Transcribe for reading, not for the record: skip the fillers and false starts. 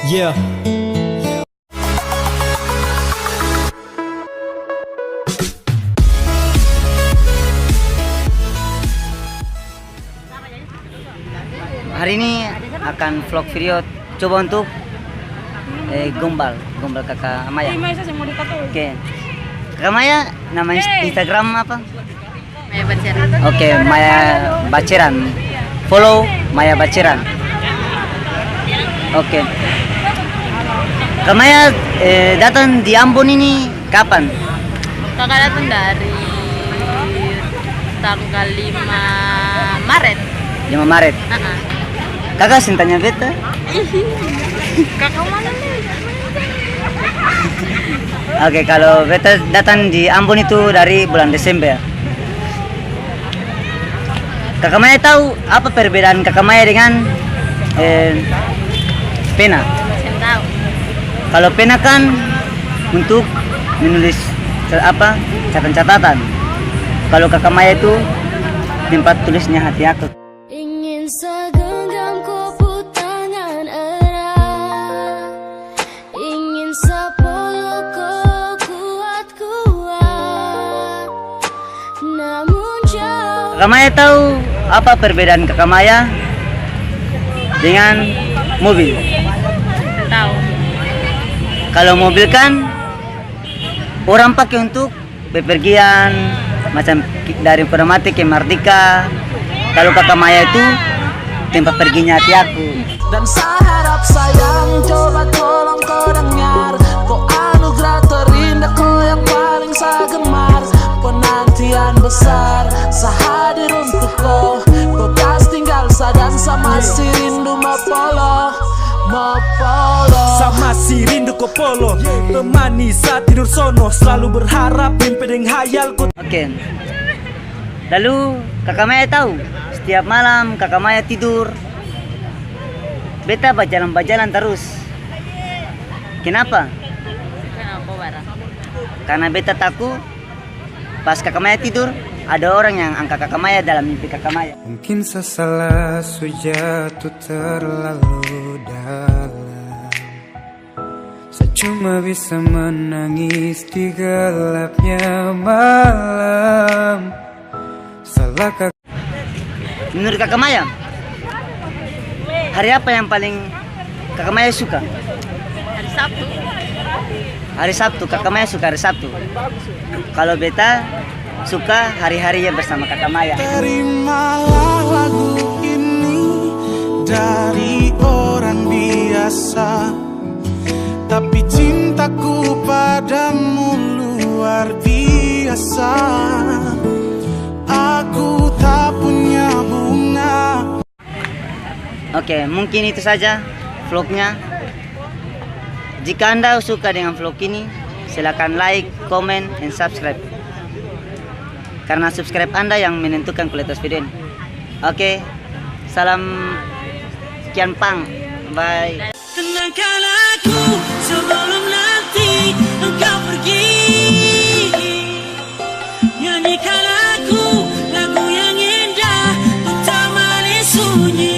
Yeah. Hari ini akan vlog video coba untuk gombal kakak Maya. Oke. Kakak Maya nama Instagram apa? Maya Baceran. Oke, Maya Baceran. Follow Maya Baceran. Oke. Kak Maya datang di Ambon ini kapan? Kakak datang dari tanggal 5 Maret. 5 Maret. Kakak sintanya beta? Kakak mana nih? Oke, kalau beta datang di Ambon itu dari bulan Desember. Kakak Maya tahu apa perbedaan Kakak Maya dengan pena? Saya tahu. Kalau pena kan untuk menulis catatan. Kalau Kakak Maya itu tempat tulisnya hati aku. Ingin segenggam kupu tangan erat, ingin sepelukku kuat-kuat, namun jauh. Kakak Maya tahu apa perbedaan Kakak Maya dengan mobil? Saya tahu. Kalau mobil kan orang pakai untuk bepergian, macam dari Kodamati ke Mardika. Kalau Kakak Maya itu tempat perginya hati aku. Dan saya harap sayang coba tolong kau dengar, kau anugerah terindah, kau yang paling saya gemar. Penantian besar sehadir untuk kau pasti tinggal dan sama si rindu mapolo. Sama si rindu ko polo, temani saat tidur sono, selalu berharap mimpi dengan hayalku. Oke. Lalu Kakak Maya tahu setiap malam Kakak Maya tidur beta berjalan terus. Kenapa? Kenapa barang? Karena beta takut pas Kakak Maya tidur ada orang yang angkat Kakak Maya dalam mimpi Kakak Maya. Mungkin saya salah jatuh terlalu dalam. Saya cuma bisa menangis di gelapnya malam. Salah Menurut Kakak Maya, hari apa yang paling Kakak Maya suka? Hari Sabtu. Hari Sabtu. Kakak Maya suka hari Sabtu. Kalau beta suka hari-hari yang bersama Kakak Maya. Terimalah lagu ini dari orang biasa, tapi cintaku padamu luar biasa. Aku tak punya bunga. Oke, mungkin itu saja vlognya. Jika Anda suka dengan vlog ini, silakan like, comment, and subscribe. Karena subscribe Anda yang menentukan kualitas video ini. Oke, salam sekian pang. Bye. Tenangkan aku sebelum nanti engkau pergi. Nyanyikan aku lagu yang indah untuk temani sunyi.